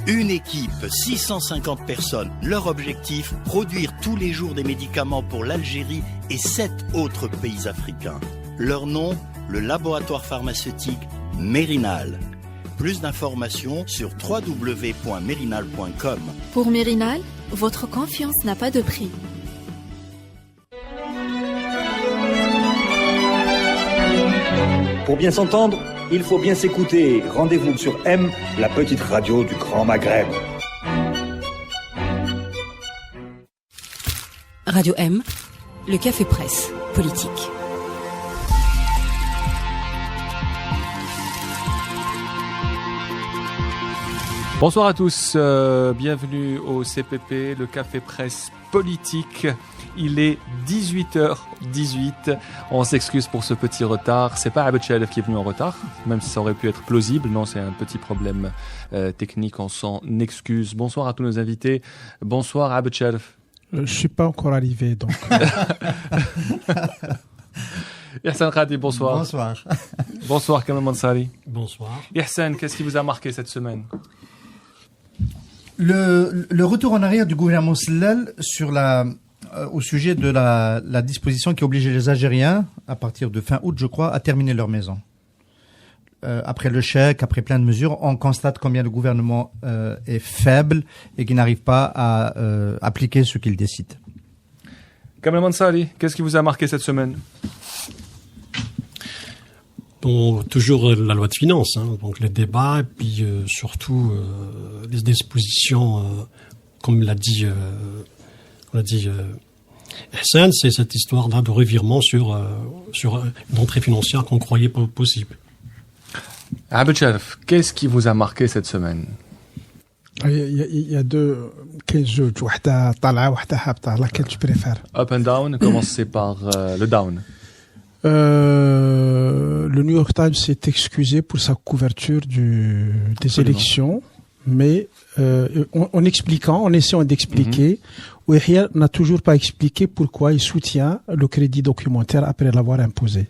Une équipe, 650 personnes. Leur objectif, produire tous les jours des médicaments pour l'Algérie et 7 autres pays africains. Leur nom, le laboratoire pharmaceutique Mérinal. Plus d'informations sur www.mérinal.com. Pour Mérinal, votre confiance n'a pas de prix. Pour bien s'entendre, il faut bien s'écouter. Rendez-vous sur M, la petite radio du Grand Maghreb. Radio M, le café presse politique. Bonsoir à tous, bienvenue au CPP, le café presse politique. Il est 18h18. On s'excuse pour ce petit retard. C'est pas Abed Chalef qui est venu en retard, même si ça aurait pu être plausible. Non, c'est un petit problème technique. On s'en excuse. Bonsoir à tous nos invités. Bonsoir Abed Chalef. Je suis pas encore arrivé, donc. Yahsan Khadi, bonsoir. Bonsoir. Bonsoir Kamal Mansari. Bonsoir. Yahsan, qu'est-ce qui vous a marqué cette semaine? Le retour en arrière du gouvernement Sellal sur au sujet de la disposition qui obligeait les Algériens, à partir de fin août, je crois, à terminer leur maison. Après le chèque, après plein de mesures, on constate combien le gouvernement est faible et qu'il n'arrive pas à appliquer ce qu'il décide. Kamal Mansari, qu'est-ce qui vous a marqué cette semaine? Bon, toujours la loi de finances, donc les débats, et puis surtout les dispositions, comme l'a dit Hassan, c'est cette histoire-là de revirement sur une entrée financière qu'on croyait pas possible. Abed Chalef, qu'est-ce qui vous a marqué cette semaine? Il y a deux jeux, laquelle tu préfères? Up and down, commencez par le down. Le New York Times s'est excusé pour sa couverture des élections, mais en essayant d'expliquer, Ouahia n'a toujours pas expliqué pourquoi il soutient le crédit documentaire après l'avoir imposé.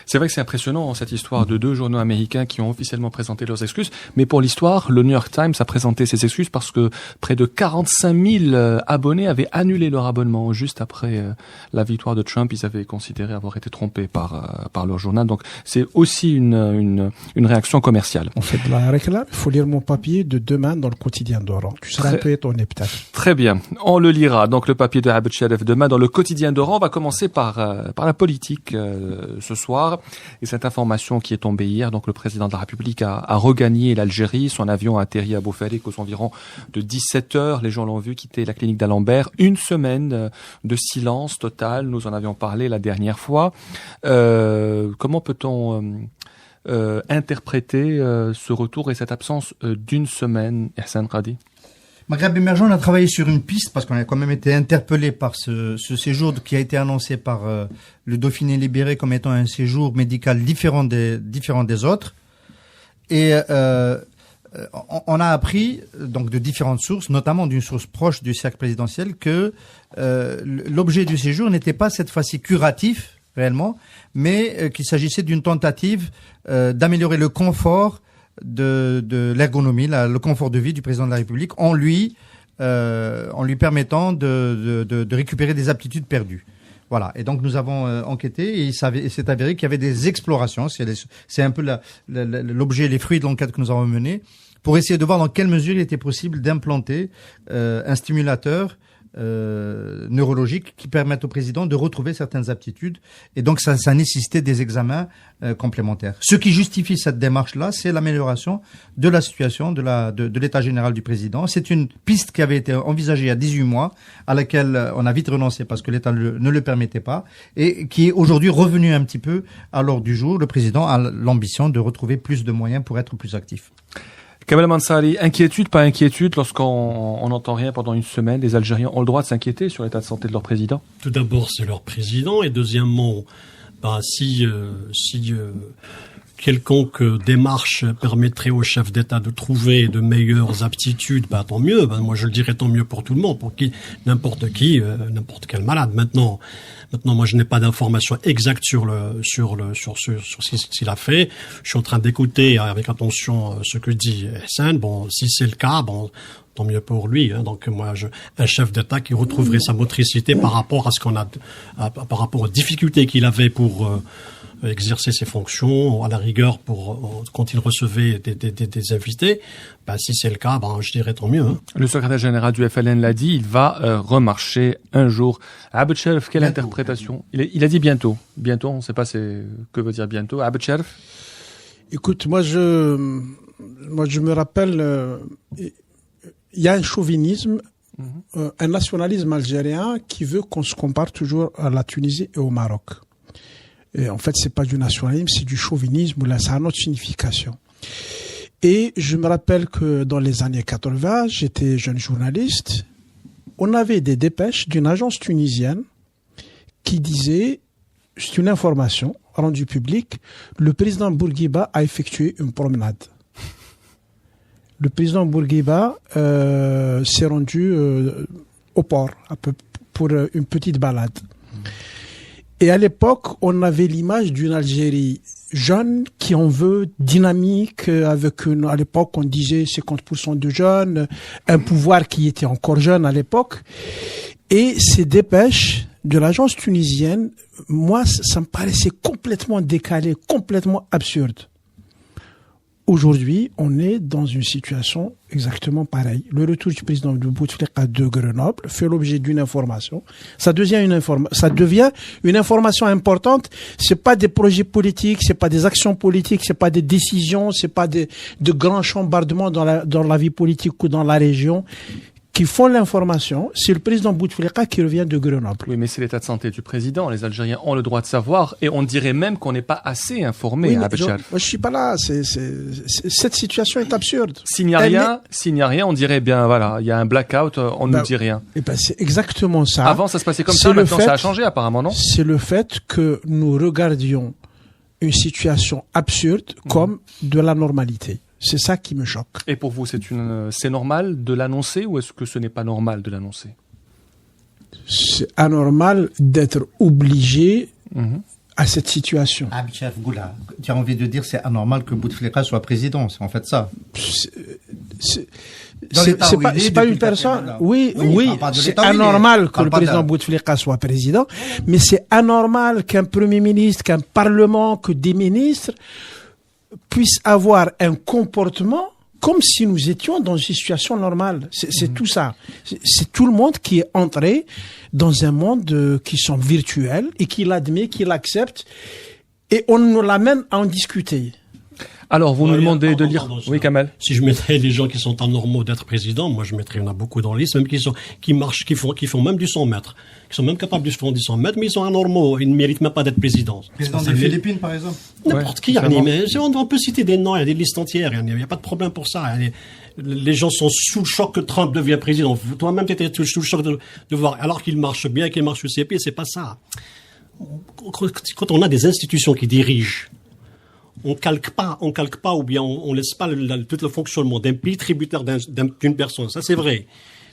C'est vrai que c'est impressionnant, cette histoire de 2 journaux américains qui ont officiellement présenté leurs excuses. Mais pour l'histoire, le New York Times a présenté ses excuses parce que près de 45 000 abonnés avaient annulé leur abonnement juste après la victoire de Trump. Ils avaient considéré avoir été trompés par leur journal. Donc c'est aussi une réaction commerciale. On fait de la réclame. Il faut lire mon papier de demain dans le quotidien d'Oran. Tu seras un peu étonné peut-être. Très bien. On le lira. Donc le papier de Abed Chalef demain dans le quotidien d'Oran. On va commencer par la politique ce soir. Et cette information qui est tombée hier, donc le président de la République a regagné l'Algérie. Son avion a atterri à Boufalik aux environs de 17 heures. Les gens l'ont vu quitter la clinique d'Alembert. Une semaine de silence total. Nous en avions parlé la dernière fois. Comment peut-on interpréter ce retour et cette absence d'une semaine, Hassan Khadi? Maghreb Émergent, on a travaillé sur une piste parce qu'on a quand même été interpellé par ce séjour qui a été annoncé par le Dauphiné libéré comme étant un séjour médical différent des autres. Et on a appris donc de différentes sources, notamment d'une source proche du cercle présidentiel, que l'objet du séjour n'était pas cette fois-ci curatif réellement, mais qu'il s'agissait d'une tentative d'améliorer le confort de l'ergonomie, le confort de vie du président de la République en lui permettant de récupérer des aptitudes perdues. Voilà. Et donc nous avons enquêté et il s'est avéré qu'il y avait des explorations. C'est un peu l'objet, les fruits de l'enquête que nous avons menée pour essayer de voir dans quelle mesure il était possible d'implanter un stimulateur neurologiques qui permettent au président de retrouver certaines aptitudes. Et donc, ça nécessitait des examens complémentaires. Ce qui justifie cette démarche-là, c'est l'amélioration de la situation de l'état général du président. C'est une piste qui avait été envisagée il y a 18 mois, à laquelle on a vite renoncé parce que l'état ne le permettait pas, et qui est aujourd'hui revenue un petit peu à l'ordre du jour. Le président a l'ambition de retrouver plus de moyens pour être plus actif. Kamal Mansari, inquiétude, pas inquiétude lorsqu'on n'entend rien pendant une semaine? Les Algériens ont le droit de s'inquiéter sur l'état de santé de leur président? Tout d'abord, c'est leur président, et deuxièmement, si quelconque démarche permettrait au chef d'État de trouver de meilleures aptitudes, tant mieux. Moi, je le dirais tant mieux pour tout le monde, pour n'importe quel malade. Maintenant, moi, je n'ai pas d'informations exactes sur ce qu'il a fait. Je suis en train d'écouter avec attention ce que dit Hassan. Bon, si c'est le cas, tant mieux pour lui. Donc, moi, un chef d'État qui retrouverait sa motricité par rapport à par rapport aux difficultés qu'il avait pour exercer ses fonctions, à la rigueur quand il recevait des invités, si c'est le cas, je dirais tant mieux. Le secrétaire général du FLN l'a dit, il va remarcher un jour. Abed Sherif, quelle interprétation? Il a dit bientôt. Bientôt, on ne sait pas que veut dire bientôt. Abed Sherif? Écoute, moi je me rappelle, il y a un chauvinisme, un nationalisme algérien qui veut qu'on se compare toujours à la Tunisie et au Maroc. Et en fait, c'est pas du nationalisme, c'est du chauvinisme, là, ça a une autre signification. Et je me rappelle que dans les années 80, j'étais jeune journaliste, on avait des dépêches d'une agence tunisienne qui disait, c'est une information rendue publique, le président Bourguiba a effectué une promenade. Le président Bourguiba s'est rendu au port pour une petite balade. Et à l'époque, on avait l'image d'une Algérie jeune qui en veut, dynamique, à l'époque, on disait 50% de jeunes, un pouvoir qui était encore jeune à l'époque. Et ces dépêches de l'agence tunisienne, moi, ça me paraissait complètement décalé, complètement absurde. Aujourd'hui, on est dans une situation exactement pareille. Le retour du président de Bouteflika de Grenoble fait l'objet d'une information. Ça devient une information importante. C'est pas des projets politiques, c'est pas des actions politiques, c'est pas des décisions, c'est pas de grands chambardements dans la vie politique ou dans la région qui font l'information. C'est le président Bouteflika qui revient de Grenoble. Oui, mais c'est l'état de santé du président. Les Algériens ont le droit de savoir et on dirait même qu'on n'est pas assez informé. Oui, moi, je suis pas là. Cette situation est absurde. S'il n'y a rien, on dirait bien, voilà, il y a un blackout, on ne nous dit rien. Et c'est exactement ça. Avant, ça se passait comme ça. Maintenant, ça a changé apparemment, non? C'est le fait que nous regardions une situation absurde comme de la normalité. C'est ça qui me choque. Et pour vous, c'est normal de l'annoncer ou est-ce que ce n'est pas normal de l'annoncer? C'est anormal d'être obligé à cette situation. Chef Goula, tu as envie de dire c'est anormal que Bouteflika soit président, c'est en fait ça. C'est pas une personne. Oui, c'est anormal que le président Bouteflika soit président, mais c'est anormal qu'un premier ministre, qu'un parlement, que des ministres puissent avoir un comportement comme si nous étions dans une situation normale. C'est tout ça. C'est tout le monde qui est entré dans un monde qui sont virtuels et qui l'admet, qui l'accepte, et on nous l'amène à en discuter. Alors, vous nous demandez de lire. Oui, Kamel. Si je mettrais les gens qui sont anormaux d'être président, moi je mettrais, il y en a beaucoup dans la liste, même qui font même du 100 mètres, qui sont même capables de faire du 100 mètres, mais ils sont anormaux, ils ne méritent même pas d'être président. Président des Philippines, par exemple. N'importe qui, mais on peut citer des noms, il y a des listes entières, il n'y a pas de problème pour ça. Les gens sont sous le choc que Trump devient président. Toi-même, tu étais sous le choc de voir, alors qu'il marche bien, qu'il marche sur ses pieds, c'est pas ça. Quand on a des institutions qui dirigent, on calque pas, ou bien on laisse pas tout le fonctionnement d'un pays tributaire d'une personne. Ça, c'est vrai.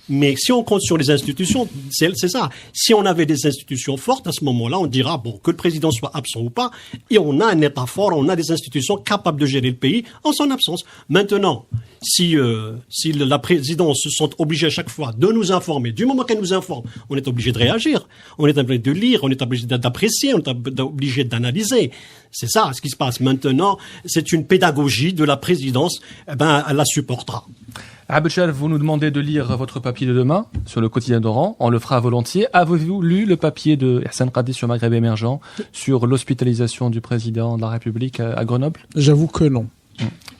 Mais si on compte sur les institutions, c'est ça. Si on avait des institutions fortes, à ce moment-là, on dira, que le président soit absent ou pas, et on a un État fort, on a des institutions capables de gérer le pays en son absence. Maintenant, si la présidence se sent obligée à chaque fois de nous informer, du moment qu'elle nous informe, on est obligé de réagir, on est obligé de lire, on est obligé d'apprécier, on est obligé d'analyser. C'est ça, ce qui se passe maintenant. C'est une pédagogie de la présidence, elle la supportera. Abed Sherif, vous nous demandez de lire votre papier de demain sur le quotidien d'Oran. On le fera volontiers. Avez-vous lu le papier de Hassan Qadi sur Maghreb émergent sur l'hospitalisation du président de la République à Grenoble? J'avoue que non.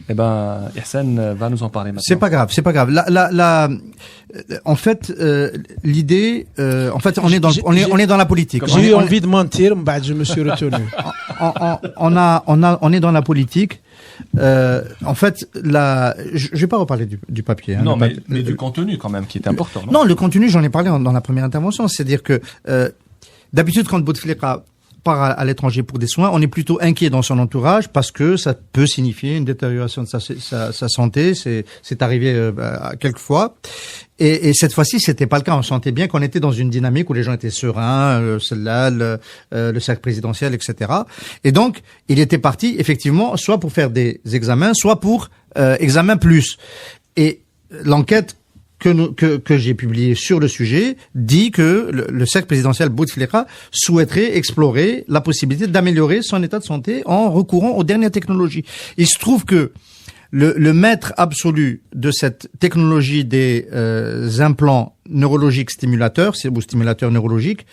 Eh ben, Hassan va nous en parler maintenant. C'est pas grave. En fait, l'idée, en fait, on est dans la politique. J'ai eu envie de mentir, je me suis retenu. On est dans la politique. En fait, je vais pas reparler du papier. Non, mais du contenu quand même qui est important. Non, le contenu, j'en ai parlé dans la première intervention. C'est-à-dire que d'habitude, quand Bouteflika part à l'étranger pour des soins, on est plutôt inquiet dans son entourage parce que ça peut signifier une détérioration de sa santé. C'est arrivé quelques fois. Et cette fois-ci, c'était pas le cas. On sentait bien qu'on était dans une dynamique où les gens étaient sereins, le cercle présidentiel, etc. Et donc, il était parti, effectivement, soit pour faire des examens, soit pour examen plus. Et l'enquête que j'ai publiée sur le sujet dit que le cercle présidentiel Bouteflika souhaiterait explorer la possibilité d'améliorer son état de santé en recourant aux dernières technologies. Il se trouve que le maître absolu de cette technologie des implants neurologiques stimulateurs, ou stimulateurs neurologiques,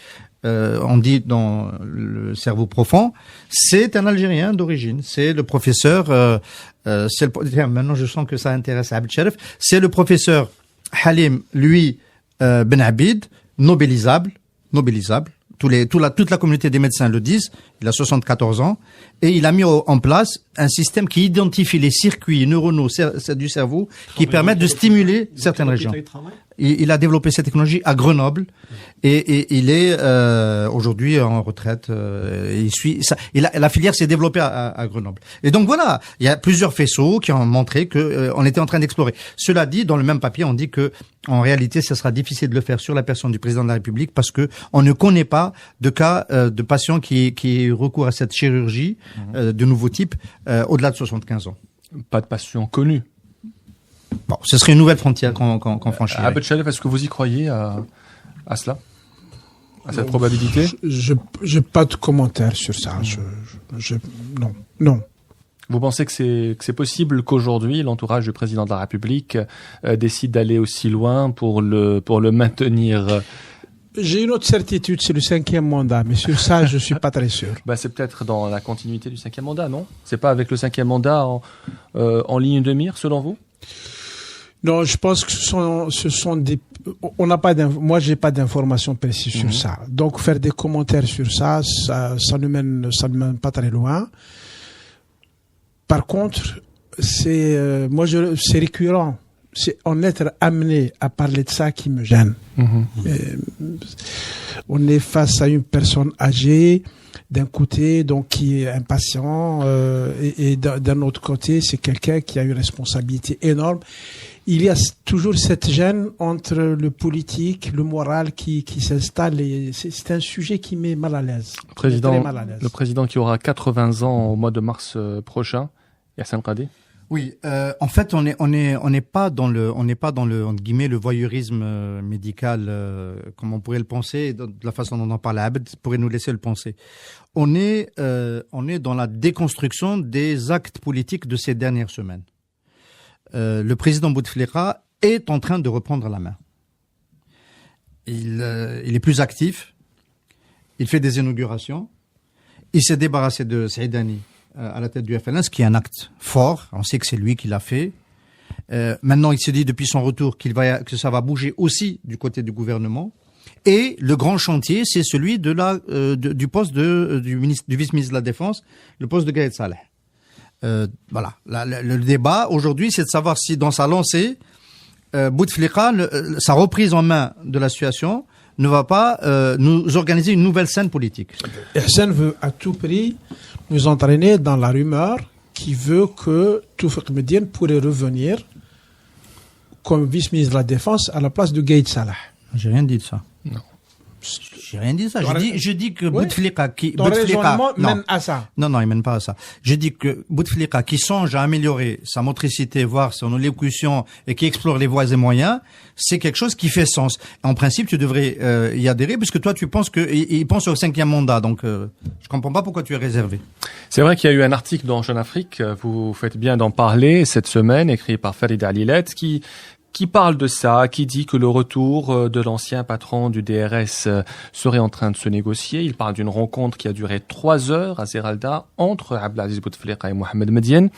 on dit dans le cerveau profond, c'est un Algérien d'origine. C'est le professeur. Maintenant, je sens que ça intéresse Abd Sharif. C'est le professeur Halim, lui, Ben Abid, nobelisable. Toute la communauté des médecins le disent. Il a 74 ans et il a mis en place un système qui identifie les circuits neuronaux du cerveau qui permettent de stimuler certaines régions. Il a développé cette technologie à Grenoble et il est aujourd'hui en retraite. Il suit ça. La filière s'est développée à Grenoble. Et donc voilà, il y a plusieurs faisceaux qui ont montré que on était en train d'explorer. Cela dit, dans le même papier, on dit que en réalité, ça sera difficile de le faire sur la personne du président de la République parce que on ne connaît pas de cas de patients qui recourent à cette chirurgie de nouveau type au-delà de 75 ans. Pas de patient connu. Bon, ce serait une nouvelle frontière qu'on franchirait. Abd Sharif, est-ce que vous y croyez à cela, à cette probabilité? Je pas de commentaire sur ça. Non. Vous pensez que c'est possible qu'aujourd'hui l'entourage du président de la République décide d'aller aussi loin pour le maintenir? J'ai une autre certitude, c'est le 5e mandat, mais sur ça, je suis pas très sûr. C'est peut-être dans la continuité du 5e mandat, non? C'est pas avec le 5e mandat en ligne de mire, selon vous? Non, je pense que ce sont des. On n'a pas moi, j'ai pas d'informations précises sur ça. Donc, faire des commentaires sur ça ne mène pas très loin. Par contre, c'est récurrent. C'est en être amené à parler de ça qui me gêne. On est face à une personne âgée, d'un côté, donc qui est impatient, et d'un autre côté, c'est quelqu'un qui a une responsabilité énorme. Il y a toujours cette gêne entre le politique, le moral qui s'installe. Et c'est un sujet qui met mal à l'aise. Le président qui aura 80 ans au mois de mars prochain, Yassine Qadi. Oui, en fait, on n'est pas dans le entre guillemets le voyeurisme médical comme on pourrait le penser, de la façon dont on en parle. Abd pourrait nous laisser le penser. On est dans la déconstruction des actes politiques de ces dernières semaines. Le président Bouteflika est en train de reprendre la main. Il est plus actif. Il fait des inaugurations. Il s'est débarrassé de Saïdani à la tête du FLN, ce qui est un acte fort. On sait que c'est lui qui l'a fait. Maintenant, il se dit depuis son retour que ça va bouger aussi du côté du gouvernement. Et le grand chantier, c'est celui du poste du vice-ministre de la Défense, le poste de Gaël Saleh. Voilà. Le débat aujourd'hui, c'est de savoir si dans sa lancée, Bouteflika, sa reprise en main de la situation, ne va pas nous organiser une nouvelle scène politique. Hassan veut à tout prix nous entraîner dans la rumeur qui veut que Toufik Mediane pourrait revenir comme vice-ministre de la Défense à la place de Gaïd Salah. J'ai rien dit de ça. Non. J'ai rien dit de ça. Je dis que Bouteflika mène à ça. Non, il mène pas à ça. Je dis que Bouteflika qui songe à améliorer sa motricité, voire son élocution et qui explore les voies et moyens, c'est quelque chose qui fait sens. En principe, tu devrais y adhérer puisque toi tu penses il pense au 5e mandat. Donc je comprends pas pourquoi tu es réservé. C'est vrai qu'il y a eu un article dans Jeune Afrique, vous faites bien d'en parler cette semaine, écrit par Farid Alilet, qui parle de ça, qui dit que le retour de l'ancien patron du DRS serait en train de se négocier. Il parle d'une rencontre qui a duré 3 heures à Zeralda entre Abdelaziz Bouteflika et Mohamed Mediane.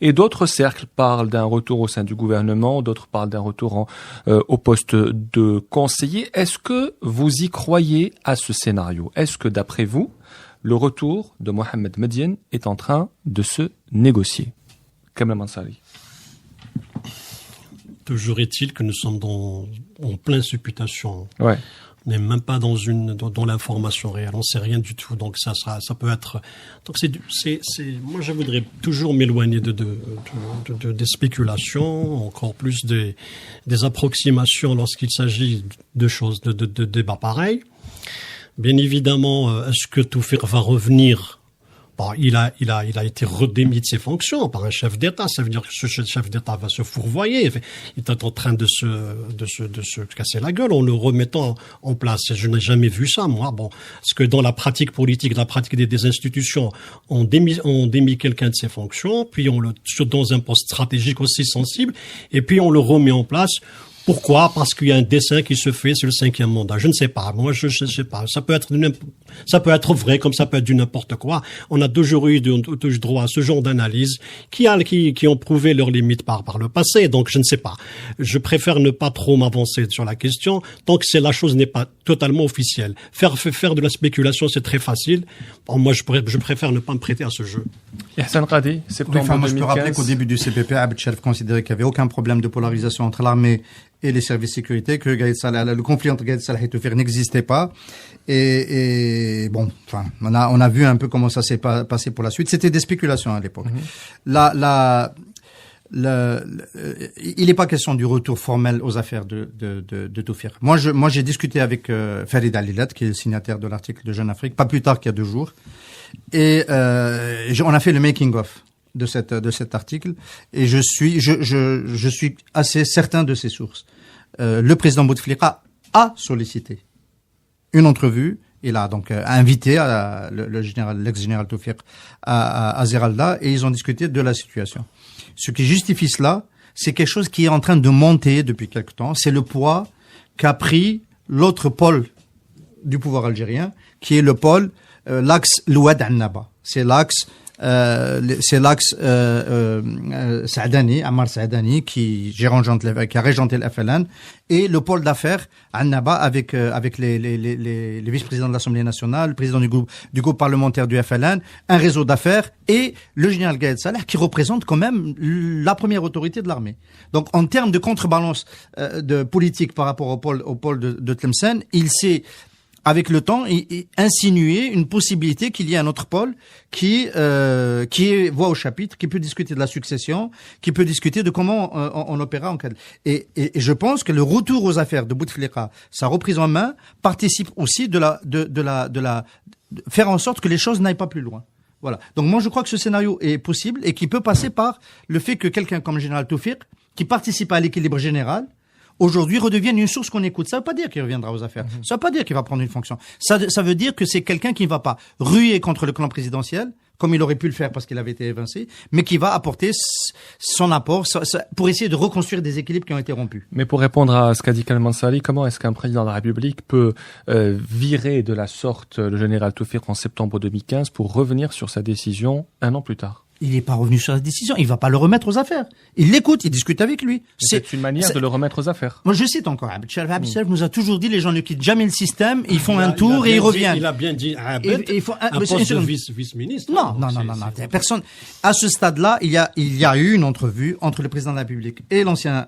Et d'autres cercles parlent d'un retour au sein du gouvernement, d'autres parlent d'un retour au poste de conseiller. Est-ce que vous y croyez à ce scénario? Est-ce que d'après vous, le retour de Mohamed Mediane est en train de se négocier? Kamel Mansari. Toujours est-il que nous sommes en pleine supputation. Ouais. n'est même pas dans l'information réelle. On sait rien du tout. Donc ça peut être. Donc moi je voudrais toujours m'éloigner des spéculations, encore plus des approximations lorsqu'il s'agit de choses, de débats pareils. Bien évidemment, est-ce que Toufik va revenir? Bon, il a été redémis de ses fonctions par un chef d'État. Ça veut dire que ce chef d'État va se fourvoyer. Il est en train de se casser la gueule en le remettant en place. Je n'ai jamais vu ça, moi. Bon, parce que dans la pratique politique, la pratique des institutions, on démis quelqu'un de ses fonctions, puis dans un poste stratégique aussi sensible, et puis on le remet en place. Pourquoi? Parce qu'il y a un dessin qui se fait sur le 5e mandat. Je ne sais pas. Moi, je sais pas. Ça peut être vrai, comme ça peut être du n'importe quoi. On a toujours eu droit à ce genre d'analyse qui ont prouvé leurs limites par le passé. Donc, je ne sais pas. Je préfère ne pas trop m'avancer sur la question tant que la chose n'est pas totalement officielle. Faire de la spéculation, c'est très facile. Bon, moi, je préfère ne pas me prêter à ce jeu. Hassan Qadi, septembre 2015. Je peux rappeler qu'au début du CPP, Abd Sharaf considérait qu'il n'y avait aucun problème de polarisation entre l'armée et les services de sécurité, que le conflit entre Gaïd Salah et Toufik n'existait pas. Et bon, enfin, on a vu un peu comment ça s'est passé pour la suite. C'était des spéculations à l'époque. Il n'est pas question du retour formel aux affaires de Toufik. Moi, j'ai discuté avec Farid Alilat, qui est le signataire de l'article de Jeune Afrique, pas plus tard qu'il y a 2 jours. Et on a fait le making of de cet article, et je suis assez certain de ses sources. Le président Bouteflika a sollicité une entrevue. Il a donc invité l'ex-général Toufik à Zeralda, et ils ont discuté de la situation. Ce qui justifie cela, c'est quelque chose qui est en train de monter depuis quelque temps. C'est le poids qu'a pris l'autre pôle du pouvoir algérien, qui est le pôle, l'axe Louad Annaba. C'est l'axe Saadani, Ammar Saadani, qui a régenté le FLN, et le pôle d'affaires Annaba avec les vice-présidents de l'Assemblée nationale, le président du groupe parlementaire du FLN, un réseau d'affaires, et le général Gaïd Salah, qui représente quand même la première autorité de l'armée. Donc, en termes de contrebalance de politique par rapport au pôle de Tlemcen, il s'est, avec le temps, insinuer une possibilité qu'il y ait un autre pôle qui est voix au chapitre, qui peut discuter de la succession, qui peut discuter de comment on opérera en cas de... Et je pense que le retour aux affaires de Bouteflika, sa reprise en main, participe aussi de faire en sorte que les choses n'aillent pas plus loin. Voilà. Donc moi, je crois que ce scénario est possible et qui peut passer par le fait que quelqu'un comme le général Toufik, qui participe à l'équilibre général, aujourd'hui redevienne une source qu'on écoute. Ça ne veut pas dire qu'il reviendra aux affaires. Ça ne veut pas dire qu'il va prendre une fonction. Ça veut dire que c'est quelqu'un qui ne va pas ruer contre le clan présidentiel, comme il aurait pu le faire parce qu'il avait été évincé, mais qui va apporter son apport pour essayer de reconstruire des équilibres qui ont été rompus. Mais pour répondre à ce qu'a dit Kalman Sali, comment est-ce qu'un président de la République peut virer de la sorte le général Toufik en septembre 2015 pour revenir sur sa décision 1 an plus tard? Il n'est pas revenu sur la décision. Il va pas le remettre aux affaires. Il l'écoute, il discute avec lui. C'est une manière de le remettre aux affaires. Moi, je cite encore. Abd Sharaf nous a toujours dit, les gens ne quittent jamais le système, ils font un tour et ils reviennent. Il a bien dit, un poste de vice-ministre. Non. Personne. À ce stade-là, il y a eu une entrevue entre le président de la République et l'ancien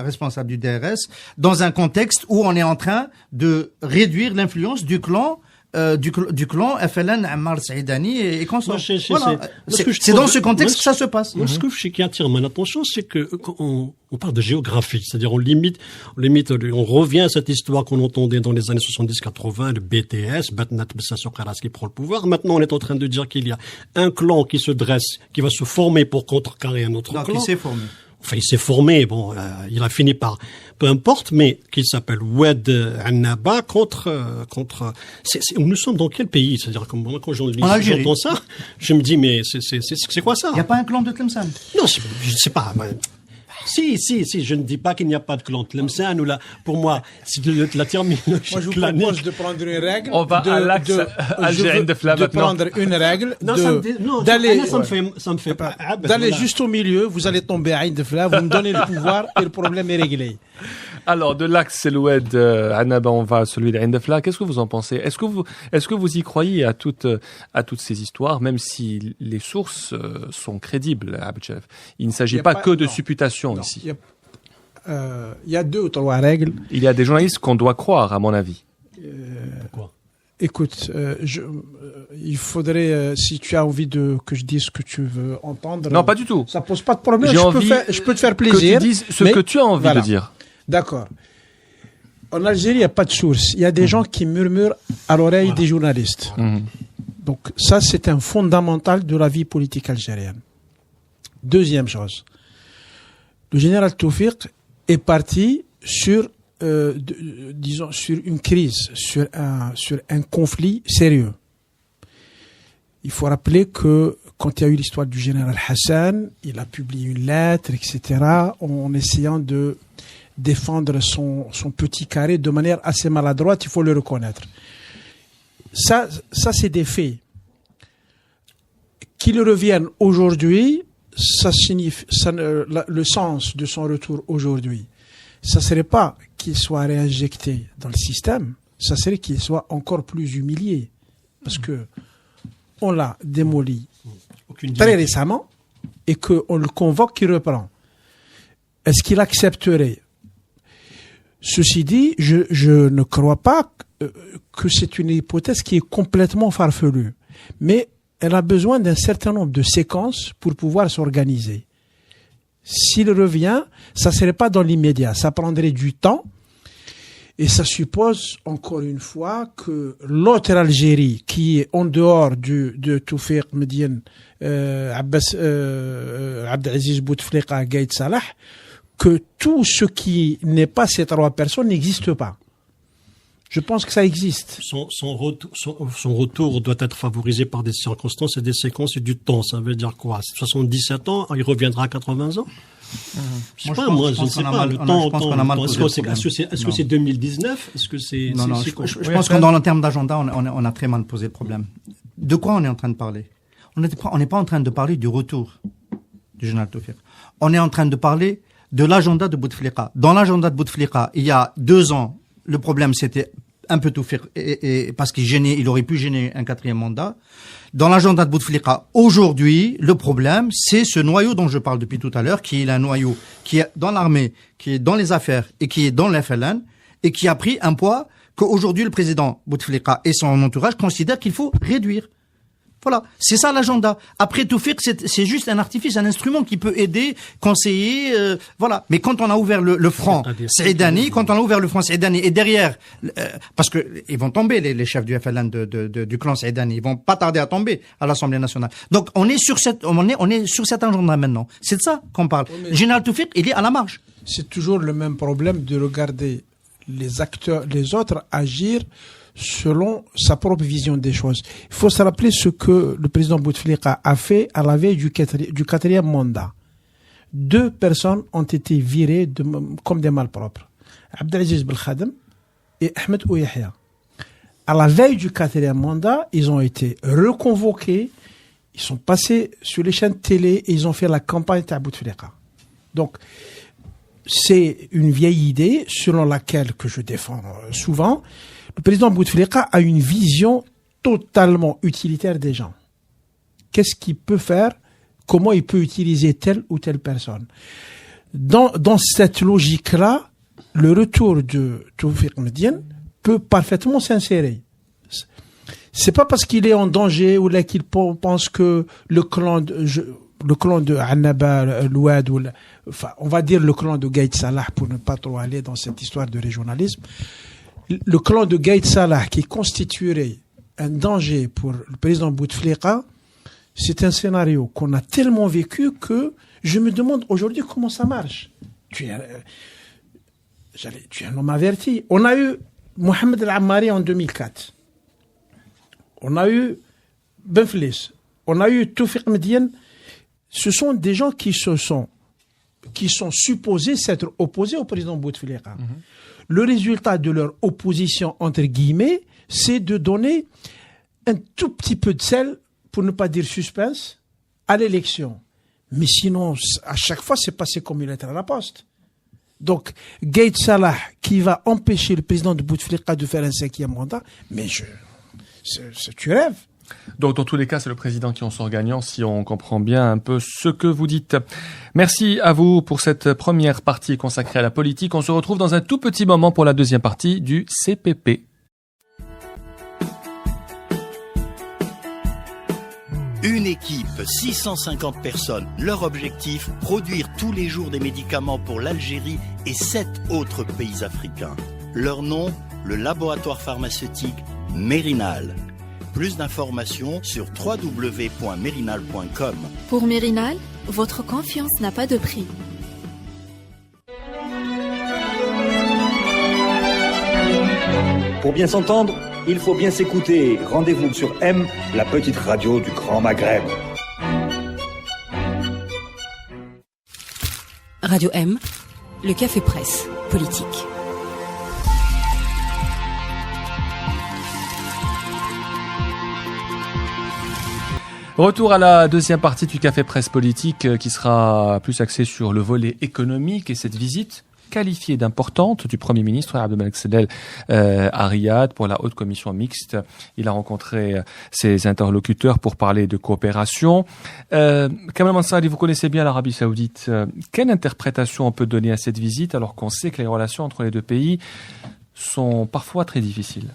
responsable du DRS dans un contexte où on est en train de réduire l'influence du clan FLN, Ammar Saadani et consorts. Voilà. C'est dans ce contexte que ça se passe. Moi, ce qui attire mon attention, c'est que on parle de géographie, c'est-à-dire on revient à cette histoire qu'on entendait dans les années 70-80, le BTS, Batnat Bessassion Karas qui prend le pouvoir. Maintenant, on est en train de dire qu'il y a un clan qui se dresse, qui va se former pour contrecarrer un autre clan. Qui s'est formé. Enfin, il s'est formé, bon, il a fini par, peu importe, mais qu'il s'appelle Oued Annaba nous sommes dans quel pays? C'est-à-dire, quand j'entends ça, je me dis, mais c'est quoi ça? Il n'y a pas un clan de Tlemcen? Non, je ne sais pas. Si, je ne dis pas qu'il n'y a pas de clan de Tlemcen, ou là, pour moi, c'est la terminologie. Moi, je vous propose de prendre une règle. On va à l'axe algérien de Fla maintenant. Prendre une règle. Ça me fait pas. D'aller juste au milieu, vous allez tomber à Aïn de Fla, vous me donnez le pouvoir et le problème est réglé. Alors, de l'axe Loued Annaba, on va à celui d'Aïn de Fla. Qu'est-ce que vous en pensez? Est-ce que vous y croyez à toutes ces histoires, même si les sources sont crédibles, Abd Sharaf? Il ne s'agit pas que de supputation ici. Il y a 2 ou 3 règles. Il y a des journalistes qu'on doit croire, à mon avis. Pourquoi? Écoute, il faudrait, si tu as envie que je dise ce que tu veux entendre. Non, pas du tout. Ça pose pas de problème. Je peux te faire Que plaisir. tu dises ce que tu as envie de dire. D'accord. En Algérie, il n'y a pas de source. Il y a des gens qui murmurent à l'oreille des journalistes. Donc ça, c'est un fondamental de la vie politique algérienne. Deuxième chose. Le général Toufiq est parti sur disons, sur une crise, sur un conflit sérieux. Il faut rappeler que quand il y a eu l'histoire du général Hassan, il a publié une lettre, etc., en essayant de défendre son petit carré de manière assez maladroite, il faut le reconnaître. Ça c'est des faits. Qu'il revienne aujourd'hui, ça signifie, le sens de son retour aujourd'hui, ça serait pas qu'il soit réinjecté dans le système, ça serait qu'il soit encore plus humilié. Parce que on l'a démoli très récemment et qu'on le convoque, qu'il reprend. Est-ce qu'il accepterait? Ceci dit, je ne crois pas que c'est une hypothèse qui est complètement farfelue. Mais elle a besoin d'un certain nombre de séquences pour pouvoir s'organiser. S'il revient, ça ne serait pas dans l'immédiat, ça prendrait du temps et ça suppose encore une fois que l'autre Algérie qui est en dehors de Toufiq Mediane, Abdelaziz Bouteflika, Gaïd Salah, que tout ce qui n'est pas ces trois personnes n'existe pas. Je pense que ça existe. Son retour doit être favorisé par des circonstances et des séquences et du temps. Ça veut dire quoi? 77 ans, il reviendra à 80 ans? Je ne sais pas. Le temps, est-ce que c'est 2019? Est-ce que c'est... Non, je pense que dans le terme d'agenda, on a très mal posé le problème. De quoi on est en train de parler? On n'est pas en train de parler du retour du général Toufiq. On est en train de parler de l'agenda de Bouteflika. Dans l'agenda de Bouteflika, il y a 2 ans, le problème c'était un peu Toufiq et parce il aurait pu gêner un 4e mandat. Dans l'agenda de Bouteflika, aujourd'hui, le problème, c'est ce noyau dont je parle depuis tout à l'heure, qui est un noyau qui est dans l'armée, qui est dans les affaires et qui est dans l'FLN et qui a pris un poids qu'aujourd'hui le président Bouteflika et son entourage considèrent qu'il faut réduire. Voilà, c'est ça l'agenda. Après Toufiq, c'est juste un artifice, un instrument qui peut aider, conseiller, voilà. Mais quand on a ouvert le front Saïdani, et derrière, parce que ils vont tomber les chefs du FLN du clan Saïdani, ils vont pas tarder à tomber à l'Assemblée nationale. Donc on est sur cet agenda maintenant. C'est de ça qu'on parle. Général Toufiq, il est à la marge. C'est toujours le même problème de regarder les acteurs, les autres agir selon sa propre vision des choses. Il faut se rappeler ce que le président Bouteflika a fait à la veille du 4e mandat. 2 personnes ont été virées comme des malpropres. Abdelaziz Belkhadem et Ahmed Ouyahia. À la veille du 4e mandat, ils ont été reconvoqués, ils sont passés sur les chaînes télé et ils ont fait la campagne de Bouteflika. Donc, c'est une vieille idée selon laquelle, que je défends souvent, le président Bouteflika a une vision totalement utilitaire des gens. Qu'est-ce qu'il peut faire? Comment il peut utiliser telle ou telle personne? Dans cette logique-là, le retour de Toufiq Mediane peut parfaitement s'insérer. C'est pas parce qu'il est en danger ou là qu'il pense que le clan de Annaba, Louad, on va dire le clan de Gaïd Salah pour ne pas trop aller dans cette histoire de régionalisme. Le clan de Gaïd Salah qui constituerait un danger pour le président Bouteflika, c'est un scénario qu'on a tellement vécu que je me demande aujourd'hui comment ça marche. Tu es un homme averti. On a eu Mohamed El-Ammari en 2004. On a eu Benflis. On a eu Toufiq Mediane. Ce sont des gens qui sont supposés s'être opposés au président Bouteflika. Le résultat de leur opposition, entre guillemets, c'est de donner un tout petit peu de sel, pour ne pas dire suspense, à l'élection. Mais sinon, à chaque fois, c'est passé comme une lettre à la poste. Donc, Gaïd Salah, qui va empêcher le président de Bouteflika de faire un 5e mandat, mais tu rêves. Donc, dans tous les cas, c'est le président qui en sort gagnant, si on comprend bien un peu ce que vous dites. Merci à vous pour cette première partie consacrée à la politique. On se retrouve dans un tout petit moment pour la deuxième partie du CPP. Une équipe, 650 personnes. Leur objectif, produire tous les jours des médicaments pour l'Algérie et 7 autres pays africains. Leur nom, le laboratoire pharmaceutique Mérinal. Plus d'informations sur www.mérinal.com. Pour Mérinal, votre confiance n'a pas de prix. Pour bien s'entendre, il faut bien s'écouter. Rendez-vous sur M, la petite radio du Grand Maghreb. Radio M, le café presse, politique. Retour à la deuxième partie du Café Presse Politique qui sera plus axée sur le volet économique et cette visite qualifiée d'importante du Premier ministre Abdelmalek Sellel à Riyad pour la haute commission mixte. Il a rencontré ses interlocuteurs pour parler de coopération. Kamal Mansari, vous connaissez bien l'Arabie Saoudite. Quelle interprétation on peut donner à cette visite alors qu'on sait que les relations entre les deux pays sont parfois très difficiles?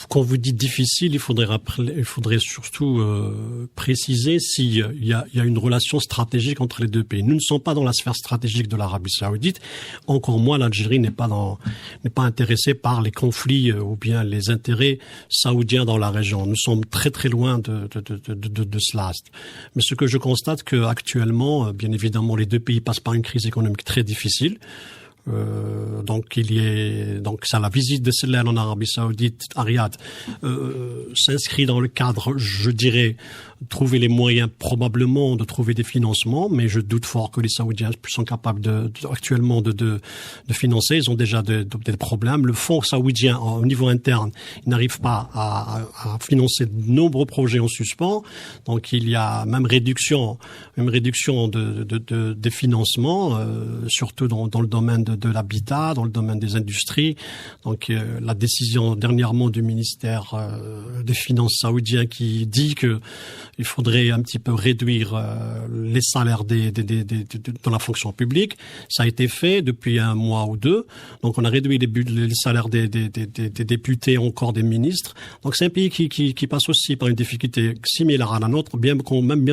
Quand vous dites difficile, il faudrait surtout préciser s'il y a une relation stratégique entre les deux pays. Nous ne sommes pas dans la sphère stratégique de l'Arabie Saoudite. Encore moins, l'Algérie n'est pas intéressée par les conflits ou bien les intérêts saoudiens dans la région. Nous sommes très très loin de cela. Mais ce que je constate que actuellement, bien évidemment, les deux pays passent par une crise économique très difficile. Donc ça, la visite de Sellel en Arabie Saoudite à Riyad s'inscrit dans le cadre, je dirais, trouver les moyens probablement de trouver des financements, mais je doute fort que les Saoudiens sont capables actuellement de financer. Ils ont déjà des problèmes. Le fonds saoudien au niveau interne, il n'arrive pas à financer de nombreux projets en suspens. Donc il y a même réduction des financements, surtout dans le domaine de l'habitat, dans le domaine des industries. Donc la décision dernièrement du ministère des Finances saoudien qui dit que il faudrait un petit peu réduire les salaires dans la fonction publique. Ça a été fait depuis un mois ou deux. Donc on a réduit les salaires des députés, encore des ministres. Donc c'est un pays qui passe aussi par une difficulté similaire à la nôtre, bien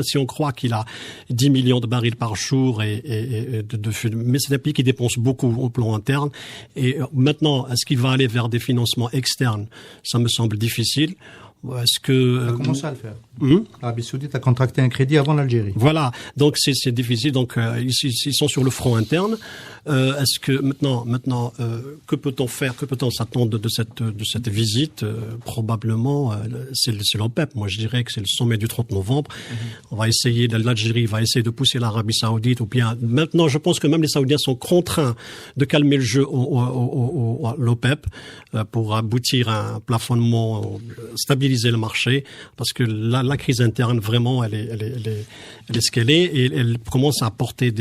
si on croit qu'il a 10 millions de barils par jour mais c'est un pays qui dépense beaucoup au plan interne. Et maintenant, est-ce qu'il va aller vers des financements externes? Ça me semble difficile. Est-ce que on a commencé à le faire. L'Arabie Saoudite a contracté un crédit avant l'Algérie. Voilà, donc c'est difficile. Donc ils sont sur le front interne. Est-ce que maintenant, que peut-on faire? Que peut-on s'attendre de cette visite? Probablement, c'est l'OPEP. Moi, je dirais que c'est le sommet du 30 novembre. On va essayer, l'Algérie va essayer de pousser l'Arabie Saoudite. Ou bien maintenant, je pense que même les Saoudiens sont contraints de calmer le jeu à l'OPEP pour aboutir à un plafonnement, stabiliser le marché, parce que la crise interne, vraiment, elle est ce qu'elle est, et elle commence à apporter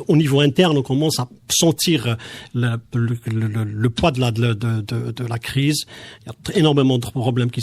au niveau interne, on commence à sentir le poids de la crise. Il y a énormément de problèmes qui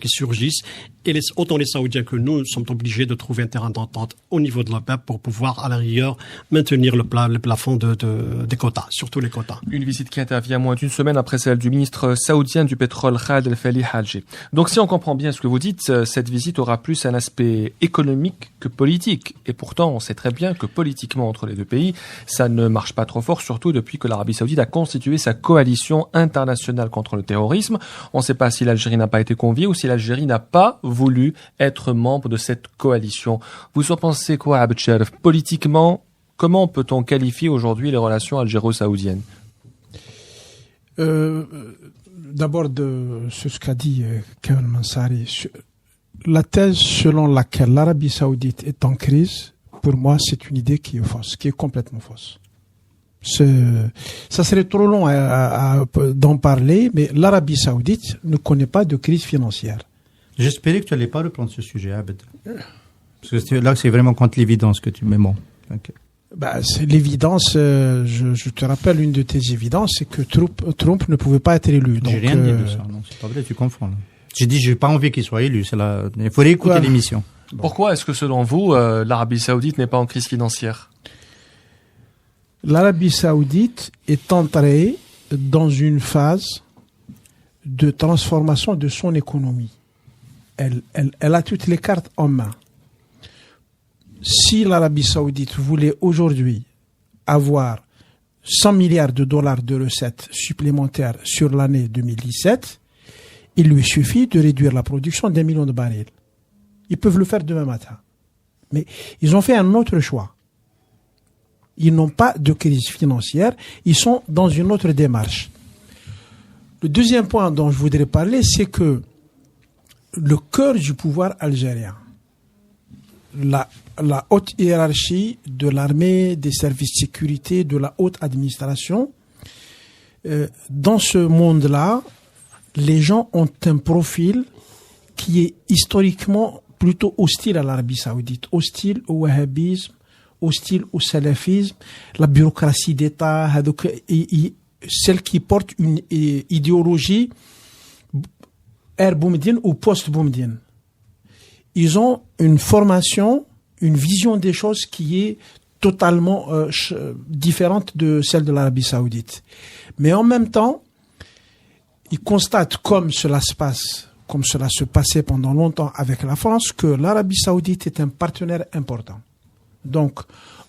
surgissent, et autant les Saoudiens que nous sommes obligés de trouver un terrain d'entente au niveau de l'OPEP pour pouvoir, à la rigueur, maintenir le plafond des quotas, surtout les quotas. Une visite qui intervient moins d'une semaine après celle du ministre saoudien du pétrole Khaled El-Falih Hadji. Donc si on comprend bien ce que vous dites, cette visite aura plus un aspect économique que politique. Et pourtant, on sait très bien que politiquement, entre les deux pays, ça ne marche pas trop fort, surtout depuis que l'Arabie Saoudite a constitué sa coalition internationale contre le terrorisme. On ne sait pas si l'Algérie n'a pas été conviée ou si l'Algérie n'a pas voulu être membre de cette coalition. Vous en pensez quoi, Abd Sharif? Politiquement, comment peut-on qualifier aujourd'hui les relations algéro-saoudiennes? D'abord, sur ce qu'a dit Kamal Mansari, la thèse selon laquelle l'Arabie Saoudite est en crise, pour moi, c'est une idée qui est fausse, qui est complètement fausse. Ça serait trop long d'en parler, mais l'Arabie Saoudite ne connaît pas de crise financière. J'espérais que tu n'allais pas reprendre ce sujet, Abed. Parce que là, c'est vraiment contre l'évidence que tu mets. Bon. Okay. C'est l'évidence. Je te rappelle, une de tes évidences, c'est que Trump ne pouvait pas être élu. J'ai rien dit de ça. Non, c'est pas vrai, tu confonds. Là. J'ai dit, j'ai pas envie qu'il soit élu. Il faudrait écouter l'émission. Bon. Pourquoi est-ce que, selon vous, l'Arabie Saoudite n'est pas en crise financière? L'Arabie Saoudite est entrée dans une phase de transformation de son économie. elle a toutes les cartes en main. Si l'Arabie Saoudite voulait aujourd'hui avoir 100 milliards de dollars de recettes supplémentaires sur l'année 2017, il lui suffit de réduire la production d'1 million de barils. Ils peuvent le faire demain matin. Mais ils ont fait un autre choix. Ils n'ont pas de crise financière, ils sont dans une autre démarche. Le deuxième point dont je voudrais parler, c'est que le cœur du pouvoir algérien, la haute hiérarchie de l'armée, des services de sécurité, de la haute administration, dans ce monde-là, les gens ont un profil qui est historiquement plutôt hostile à l'Arabie Saoudite, hostile au wahhabisme, hostile au salafisme, la bureaucratie d'État, celle qui porte une idéologie Boumediene ou post-Boumediene. Ils ont une formation, une vision des choses qui est totalement différente de celle de l'Arabie Saoudite. Mais en même temps, ils constatent, comme cela se passait pendant longtemps avec la France, que l'Arabie Saoudite est un partenaire important. Donc,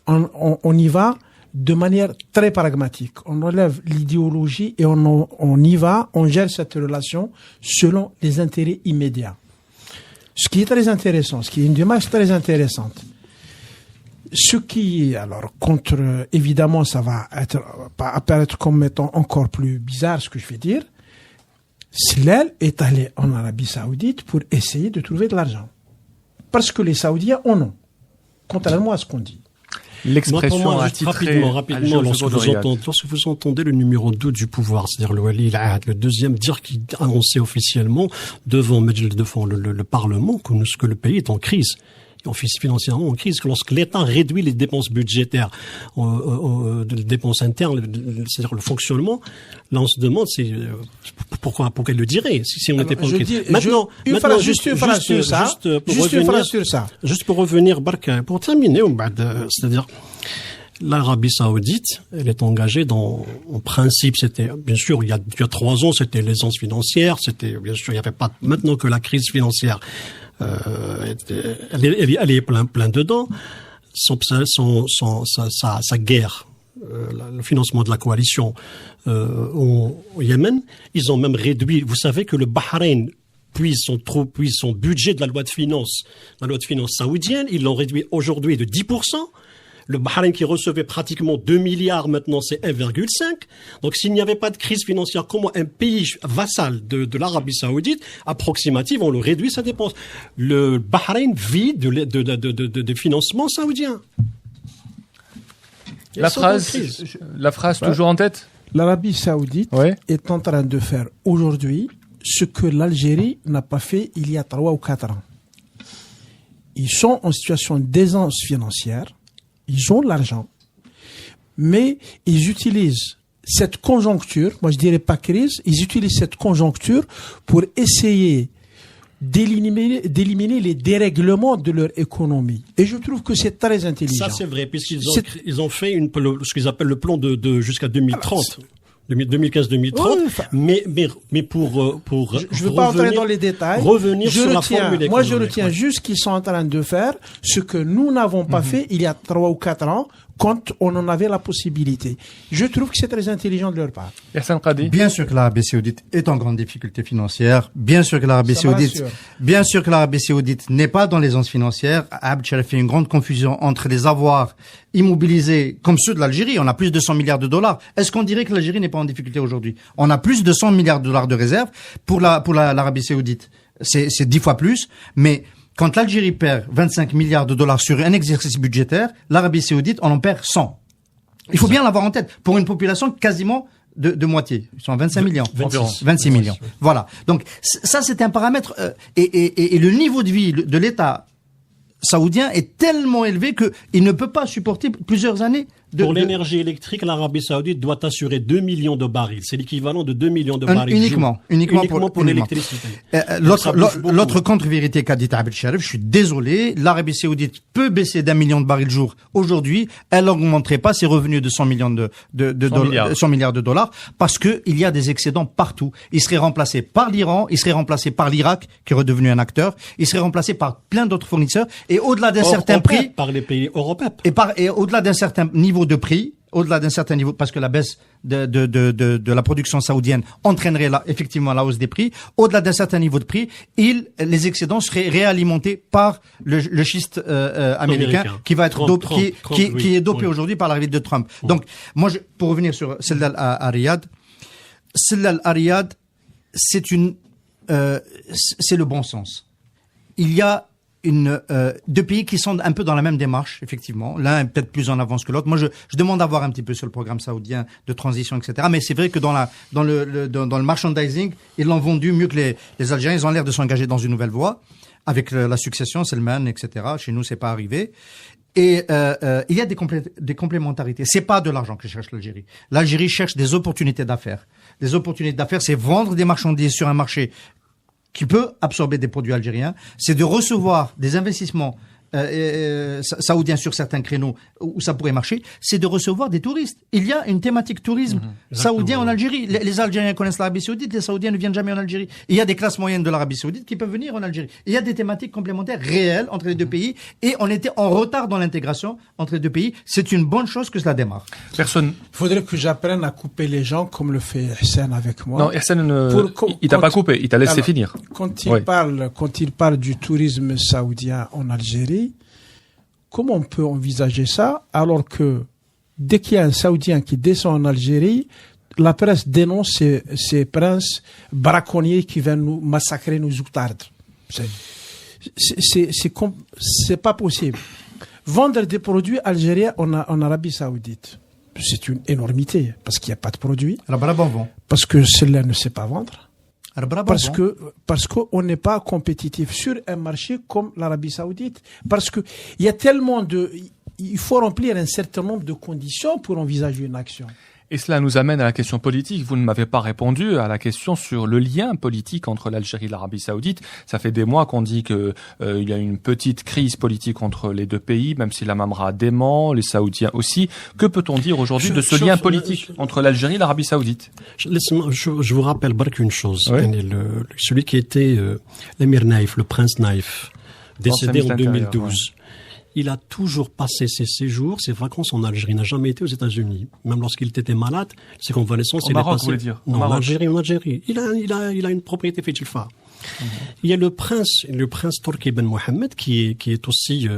on y va de manière très pragmatique. On enlève l'idéologie et on y va, on gère cette relation selon les intérêts immédiats. Ce qui est très intéressant, ce qui est une démarche très intéressante. Ce qui, alors, évidemment, ça va apparaître comme étant encore plus bizarre, ce que je vais dire. Slel est allé en Arabie Saoudite pour essayer de trouver de l'argent. Parce que les Saoudiens en ont. Contrairement à ce qu'on dit. L'expression rapidement, lorsque vous entendez le numéro 2 du pouvoir, c'est-à-dire le Wali al-Ahad, le deuxième, dire qu'il a annoncé officiellement devant le Parlement que le pays est en crise. Financièrement en crise, que lorsque l'État réduit les dépenses budgétaires, les dépenses internes, c'est-à-dire le fonctionnement, là on se demande pourquoi il le dirait si on n'était pas en crise. Juste pour revenir, Barka, pour terminer, c'est-à-dire l'Arabie Saoudite, elle est engagée en principe, c'était, bien sûr, il y a 3 ans, c'était l'aisance financière, bien sûr, il n'y avait pas, maintenant que la crise financière, elle est plein dedans. Sa guerre, le financement de la coalition au Yémen, ils ont même réduit. Vous savez que le Bahreïn puise son budget de la loi de finances saoudienne, ils l'ont réduit aujourd'hui de 10%. Le Bahreïn qui recevait pratiquement 2 milliards, maintenant c'est 1,5. Donc s'il n'y avait pas de crise financière, comment un pays vassal de l'Arabie Saoudite, approximative, on le réduit sa dépense. Le Bahreïn vit de financement saoudien. La phrase toujours en tête? L'Arabie Saoudite est en train de faire aujourd'hui ce que l'Algérie n'a pas fait il y a 3 ou 4 ans. Ils sont en situation d'aisance financière. Ils ont l'argent, mais ils utilisent cette conjoncture, moi je dirais pas crise, ils utilisent cette conjoncture pour essayer d'éliminer les dérèglements de leur économie. Et je trouve que c'est très intelligent. Ça c'est vrai, puisqu'ils ont fait ce qu'ils appellent le plan de jusqu'à 2030. 2015-2030, mais pour je veux pas entrer dans les détails. Revenir sur la formule économique. Moi, je retiens juste qu'ils sont en train de faire ce que nous n'avons pas fait il y a 3 ou 4 ans, quand on en avait la possibilité. Je trouve que c'est très intelligent de leur part. Bien sûr que l'Arabie Saoudite est en grande difficulté financière. Bien sûr que l'Arabie Saoudite n'est pas dans l'aisance financière. Abd Sharaf fait une grande confusion entre les avoirs immobilisés comme ceux de l'Algérie. On a plus de 100 milliards de dollars. Est-ce qu'on dirait que l'Algérie n'est pas en difficulté aujourd'hui? On a plus de 100 milliards de dollars de réserve pour l'Arabie Saoudite. C'est 10 fois plus, mais quand l'Algérie perd 25 milliards de dollars sur un exercice budgétaire, l'Arabie Saoudite en perd 100. Il faut bien l'avoir en tête. Pour une population quasiment de moitié. Ils sont à 25 millions. 26 millions. Voilà. Donc, ça, c'est un paramètre, et le niveau de vie de l'État saoudien est tellement élevé qu'il ne peut pas supporter plusieurs années Pour l'énergie électrique, l'Arabie Saoudite doit assurer 2 millions de barils. C'est l'équivalent de 2 millions de barils. Uniquement pour l'électricité. L'autre contre-vérité qu'a dit Abed Sharif, je suis désolé, l'Arabie Saoudite peut baisser d'1 million de barils jour aujourd'hui, elle n'augmenterait pas ses revenus de 100 millions de dollars, 100 milliards de dollars, parce que il y a des excédents partout. Il serait remplacé par l'Iran, il serait remplacé par l'Irak, qui est redevenu un acteur, il serait remplacé par plein d'autres fournisseurs, et au-delà d'un certain prix, par les pays européens. Et au-delà d'un certain niveau de prix, parce que la baisse de la production saoudienne entraînerait effectivement la hausse des prix, au-delà d'un certain niveau de prix, les excédents seraient réalimentés par le schiste américain qui va être qui est dopé aujourd'hui par l'arrivée de Trump. Donc, moi, pour revenir sur Sellal à Riyad, c'est le bon sens. Il y a deux pays qui sont un peu dans la même démarche, effectivement. L'un est peut-être plus en avance que l'autre. Moi, je demande à voir un petit peu sur le programme saoudien de transition, etc. Mais c'est vrai que dans le merchandising, ils l'ont vendu mieux que les Algériens. Ils ont l'air de s'engager dans une nouvelle voie avec la succession, Selman, etc. Chez nous, c'est pas arrivé. Et il y a des complémentarités. C'est pas de l'argent que cherche l'Algérie. L'Algérie cherche des opportunités d'affaires. Les opportunités d'affaires, c'est vendre des marchandises sur un marché qui peut absorber des produits algériens, c'est de recevoir des investissements saoudiens sur certains créneaux où ça pourrait marcher, c'est de recevoir des touristes. Il y a une thématique tourisme saoudien en Algérie. Les Algériens connaissent l'Arabie Saoudite, les Saoudiens ne viennent jamais en Algérie. Il y a des classes moyennes de l'Arabie Saoudite qui peuvent venir en Algérie. Il y a des thématiques complémentaires réelles entre les deux pays et on était en retard dans l'intégration entre les deux pays. C'est une bonne chose que cela démarre. Il faudrait que j'apprenne à couper les gens comme le fait Hussein avec moi. Non, Hussein, il t'a pas coupé, il t'a laissé finir. Quand il parle du tourisme saoudien en Algérie, comment on peut envisager ça alors que dès qu'il y a un Saoudien qui descend en Algérie, la presse dénonce ces princes braconniers qui viennent nous massacrer, nous outardes. C'est pas possible. Vendre des produits algériens en Arabie Saoudite, c'est une énormité parce qu'il n'y a pas de produits. Parce que cela ne sait pas vendre. Parce qu'on n'est pas compétitif sur un marché comme l'Arabie Saoudite. Parce que il y a tellement il faut remplir un certain nombre de conditions pour envisager une action. Et cela nous amène à la question politique. Vous ne m'avez pas répondu à la question sur le lien politique entre l'Algérie et l'Arabie Saoudite. Ça fait des mois qu'on dit que il y a une petite crise politique entre les deux pays, même si la Mamra dément, les Saoudiens aussi. Que peut-on dire aujourd'hui de ce lien politique entre l'Algérie et l'Arabie Saoudite? Je vous rappelle une chose. Oui. Celui qui était l'émir Naïf, le prince Naïf, décédé en 2012. Il a toujours passé ses séjours, ses vacances en Algérie. Il n'a jamais été aux États-Unis. Même lorsqu'il était malade, ses convalescences, il est passé. Vous voulez dire? Non, en Algérie. Il a une propriété fait Tilfa. Il y a le prince Turki Ben Mohammed, qui est aussi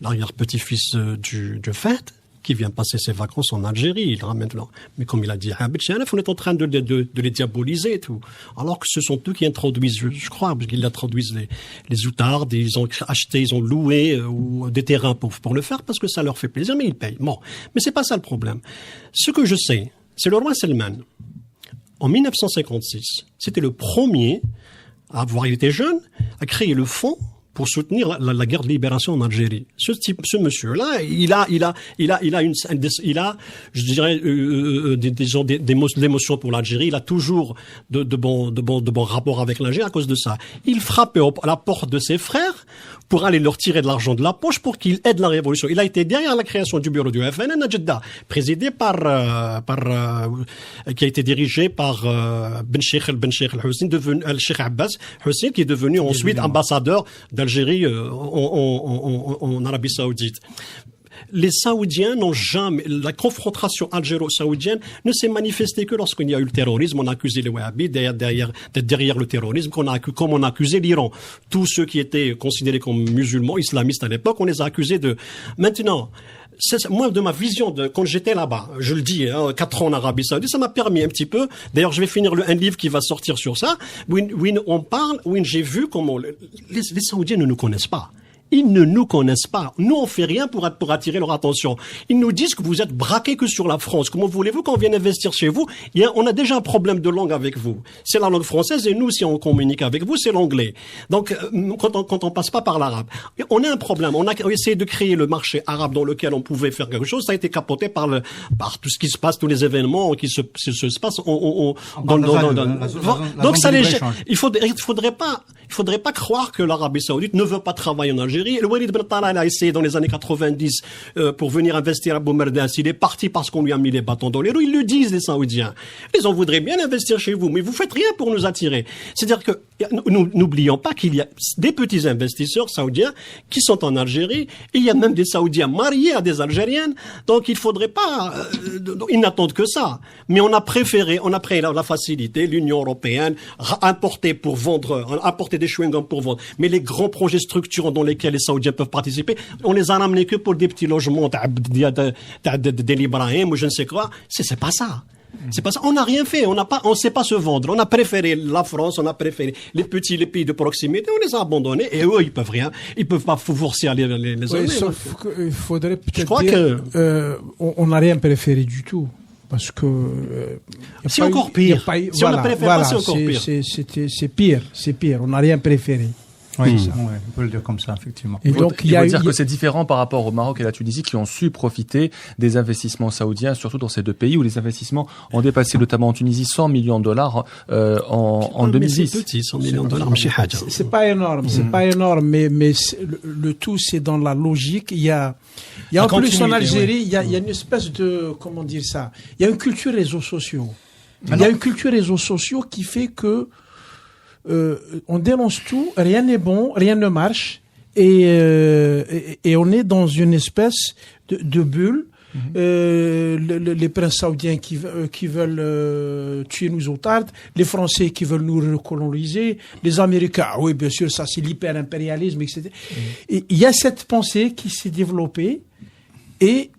l'arrière-petit-fils du Fahd, qui vient passer ses vacances en Algérie. Il ramène là. Mais comme il a dit Abed Sharif, on est en train de les diaboliser et tout. Alors que ce sont eux qui introduisent, je crois, parce qu'ils introduisent les outardes, ils ont acheté, ils ont loué des terrains pour le faire parce que ça leur fait plaisir, mais ils payent. Bon. Mais c'est pas ça le problème. Ce que je sais, c'est le roi Salman. En 1956, c'était le premier il était jeune, à créer le fonds pour soutenir la guerre de libération en Algérie. Ce monsieur-là, il a, je dirais, des émotions pour l'Algérie. Il a toujours de bons rapports avec l'Algérie à cause de ça. Il frappait à la porte de ses frères pour aller leur tirer de l'argent de la poche pour qu'ils aident la révolution. Il a été derrière la création du bureau du FNN à Jeddah, présidé qui a été dirigé par Ben Cheikh al-Hussein, devenu Cheikh Abbas Hussein, qui est devenu ensuite ambassadeur d'Algérie en Arabie Saoudite. Les Saoudiens n'ont jamais, la confrontation algéro-saoudienne ne s'est manifestée que lorsqu'il y a eu le terrorisme. On a accusé les Wahhabis d'être derrière le terrorisme, comme on a accusé l'Iran. Tous ceux qui étaient considérés comme musulmans, islamistes à l'époque, on les a accusés de... Maintenant, moi, de ma vision quand j'étais là-bas, je le dis, 4 ans en Arabie Saoudite, ça m'a permis un petit peu. D'ailleurs, je vais finir un livre qui va sortir sur ça, où on parle, où j'ai vu comment les Saoudiens ne nous connaissent pas. Ils ne nous connaissent pas. Nous, on fait rien pour attirer leur attention. Ils nous disent que vous êtes braqués que sur la France. Comment voulez-vous qu'on vienne investir chez vous? On a déjà un problème de langue avec vous. C'est la langue française et nous, si on communique avec vous, c'est l'anglais. Donc, quand on passe pas par l'arabe, on a un problème. On a essayé de créer le marché arabe dans lequel on pouvait faire quelque chose. Ça a été capoté par tout ce qui se passe, tous les événements qui se passent. Donc, ça les gêne. Il faudrait pas croire que l'Arabie Saoudite ne veut pas travailler en Algérie. Le Walid Ben Talal a essayé dans les années 90 pour venir investir à Boumerdas. Il est parti parce qu'on lui a mis les bâtons dans les roues. Ils le disent, les Saoudiens. On voudrait bien investir chez vous, mais vous faites rien pour nous attirer. C'est-à-dire que nous n'oublions pas qu'il y a des petits investisseurs saoudiens qui sont en Algérie. Et il y a même des Saoudiens mariés à des Algériennes. Donc il faudrait pas. Ils n'attendent que ça. Mais on a préféré la facilité, l'Union européenne, importer des chewing-gums pour vendre. Mais les grands projets structurants dans lesquels les Saoudiens peuvent participer, on les a ramenés que pour des petits logements d'El Ibrahim ou je ne sais quoi. C'est pas ça. C'est pas ça. On n'a rien fait. On sait pas se vendre. On a préféré la France, on a préféré les pays de proximité, on les a abandonnés et eux, ils peuvent rien. Ils peuvent pas forcer les oui, sauf qu'il faudrait peut-être dire, on n'a rien préféré du tout. Parce que c'est encore pire. Si on a préféré, c'est encore pire. C'est pire. On n'a rien préféré. Oui, on peut le dire comme ça, effectivement. Et donc, il faut dire que c'est différent par rapport au Maroc et la Tunisie qui ont su profiter des investissements saoudiens, surtout dans ces deux pays où les investissements ont dépassé, notamment en Tunisie, 100 millions de dollars en 2010. C'est petit, 100 millions de dollars. C'est pas énorme, mais le tout, c'est dans la logique. Il y a en plus en Algérie, il y a une espèce de, comment dire ça, il y a une culture réseaux sociaux. Il y a une culture réseaux sociaux qui fait que on dénonce tout, rien n'est bon, rien ne marche, et on est dans une espèce de bulle. Les princes saoudiens qui veulent tuer nos otages, les Français qui veulent nous recoloniser, les Américains, oui bien sûr, ça c'est l'hyper-impérialisme, etc. Et il y a cette pensée qui s'est développée, et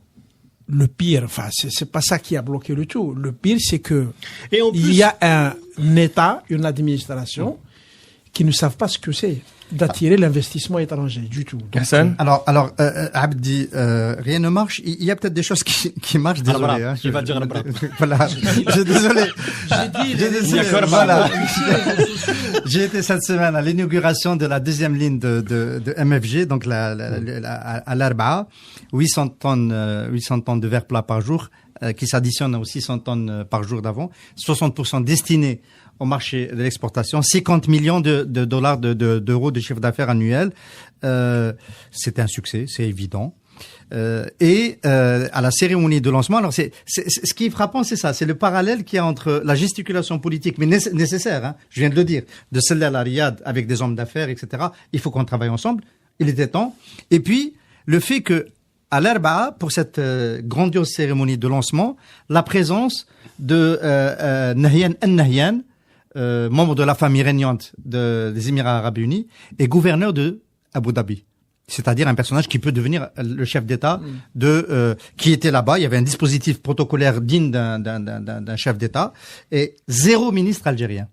le pire, enfin c'est pas ça qui a bloqué le tout. Le pire, c'est que il y a un État, une administration qui ne savent pas ce que c'est d'attirer l'investissement étranger du tout. Hassan, alors Abdi, rien ne marche. Il y a peut-être des choses qui marchent. Désolé. Hein, il va dire voilà. Je désolé. Voilà. J'ai été cette semaine à l'inauguration de la deuxième ligne de MFG, donc à l'Arba'a, 800 tonnes de verre plat par jour, qui s'additionnent aux 600 tonnes par jour d'avant, 60% destinés au marché de l'exportation, 50 millions de dollars d'euros de chiffre d'affaires annuel. C'était un succès, c'est évident. Et à la cérémonie de lancement, alors ce qui est frappant, c'est ça, c'est le parallèle qu'il y a entre la gesticulation politique, mais nécessaire, hein, je viens de le dire, de celle à Riyad avec des hommes d'affaires, etc. Il faut qu'on travaille ensemble. Il était temps. Et puis le fait que à l'Arba'a, pour cette grandiose cérémonie de lancement, la présence de Nahyan Al-Nahyan, membre de la famille régnante des Émirats Arabes Unis et gouverneur de Abu Dhabi. C'est-à-dire un personnage qui peut devenir le chef d'État qui était là-bas. Il y avait un dispositif protocolaire digne d'un chef d'État et 0 ministre algérien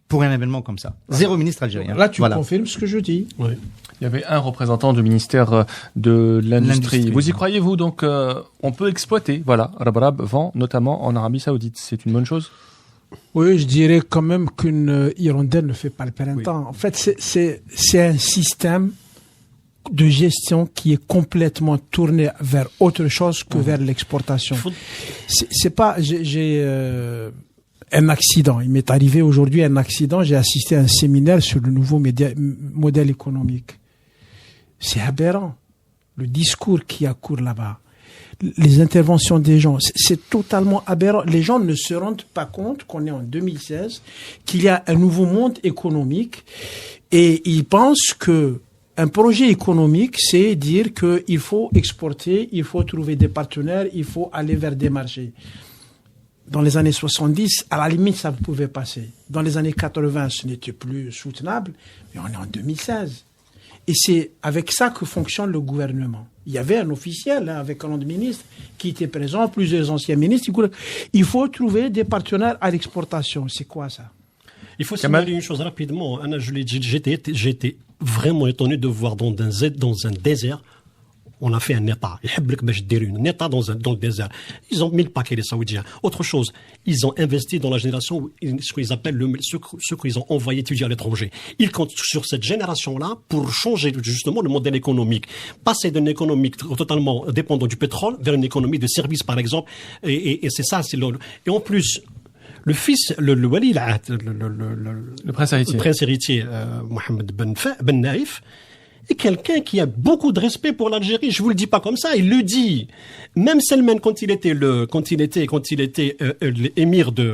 pour un événement comme ça. 0 ministre algérien. Là, tu confirmes ce que je dis. Oui. Il y avait un représentant du ministère de l'Industrie. Vous y croyez-vous? Donc, on peut exploiter. Voilà, Rabrab vend notamment en Arabie Saoudite. C'est une bonne chose? Oui, je dirais quand même qu'une hirondelle ne fait pas le printemps. Oui. En fait, c'est un système de gestion qui est complètement tourné vers autre chose que vers l'exportation. C'est pas, j'ai un accident. Il m'est arrivé aujourd'hui un accident. J'ai assisté à un séminaire sur le nouveau modèle économique. C'est aberrant. Le discours qui a cours là-bas. Les interventions des gens, c'est totalement aberrant. Les gens ne se rendent pas compte qu'on est en 2016, qu'il y a un nouveau monde économique, et ils pensent que un projet économique, c'est dire qu'il faut exporter, il faut trouver des partenaires, il faut aller vers des marchés. Dans les années 70, à la limite, ça pouvait passer. Dans les années 80, ce n'était plus soutenable, mais on est en 2016. Et c'est avec ça que fonctionne le gouvernement. Il y avait un officiel avec un nom de ministre qui était présent, plusieurs anciens ministres. Il faut trouver des partenaires à l'exportation. C'est quoi ça? Il faut signaler une chose rapidement. Anna, j'étais vraiment étonné de voir dans un désert, on a fait un État. Un État dans le désert. Ils ont mis le paquet, les Saoudiens. Autre chose, ils ont investi dans la génération, ce qu'ils appellent ceux qu'ils ont envoyé étudier à l'étranger. Ils comptent sur cette génération-là pour changer justement le modèle économique. Passer d'une économie totalement dépendante du pétrole vers une économie de services, par exemple. Et c'est ça, et en plus, le fils, le Wali, le prince héritier, Mohamed Ben Naïf, est quelqu'un qui a beaucoup de respect pour l'Algérie. Je vous le dis pas comme ça, il le dit. Même Salman, quand il était l'émir de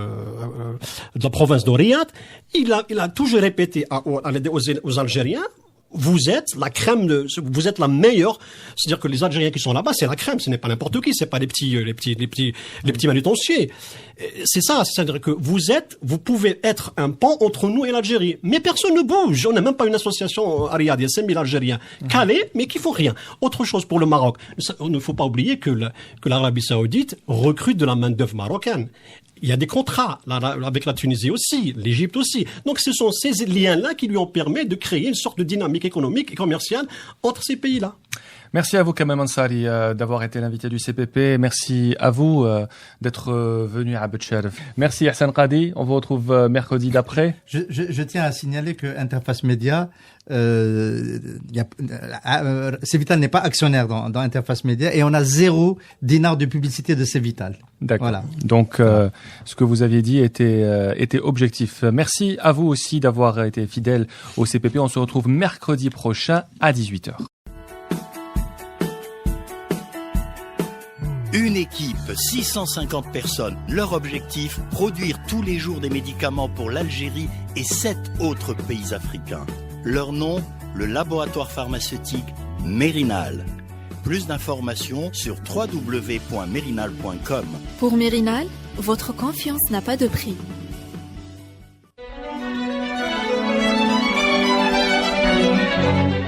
la province de Riyad, il a toujours répété aux Algériens, vous êtes la crème vous êtes la meilleure. C'est-à-dire que les Algériens qui sont là-bas, c'est la crème, ce n'est pas n'importe qui, c'est pas les petits manutenciers. C'est ça, c'est-à-dire que vous pouvez être un pont entre nous et l'Algérie. Mais personne ne bouge. On n'a même pas une association à Riyad. Il y a 5000 Algériens calés, mais qui font rien. Autre chose pour le Maroc. Il ne faut pas oublier que l'Arabie Saoudite recrute de la main-d'œuvre marocaine. Il y a des contrats avec la Tunisie aussi, l'Égypte aussi. Donc ce sont ces liens-là qui lui ont permis de créer une sorte de dynamique économique et commerciale entre ces pays-là. Merci à vous, Kamel Ansari, d'avoir été l'invité du CPP. Merci à vous d'être venu à Aboucheref. Merci Hassan Qadi. On vous retrouve mercredi d'après. Je tiens à signaler que Interface Média, Cévital n'est pas actionnaire dans Interface Média et on a 0 dinar de publicité de Cévital. D'accord. Voilà. Donc, ce que vous aviez dit était objectif. Merci à vous aussi d'avoir été fidèle au CPP. On se retrouve mercredi prochain à 18h. Une équipe, 650 personnes. Leur objectif, produire tous les jours des médicaments pour l'Algérie et 7 autres pays africains. Leur nom, le laboratoire pharmaceutique Mérinal. Plus d'informations sur www.mérinal.com. Pour Mérinal, votre confiance n'a pas de prix.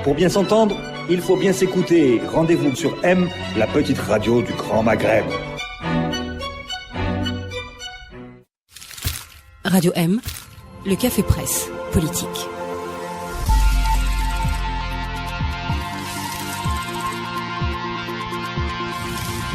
Pour bien s'entendre, il faut bien s'écouter. Rendez-vous sur M, la petite radio du Grand Maghreb. Radio M, le café presse politique.